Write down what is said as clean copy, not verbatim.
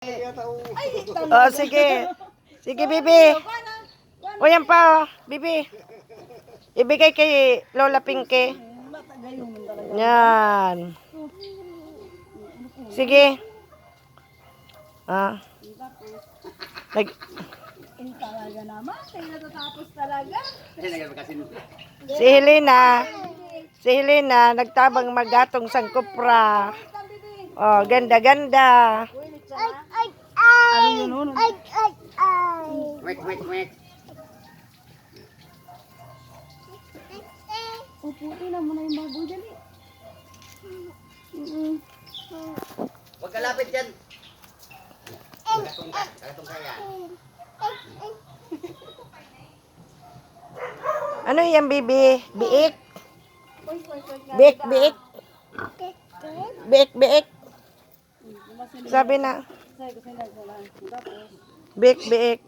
Oh, sige. Sige, Bibi. O, yan pa, Bibi. Ibigay kay Lola Pinky. Yan. Sige. Ah. Talaga naman, kaya natatapos talaga. Si Helena, nagtabang magatong sang kupra. Oh, ganda-ganda. Wait. Uputi na muna yung baboy dali. Huwag kalapit dyan. Kagatong ka yan. Ano yan, Bibi? Biik? Biik. Sabi na. Biik.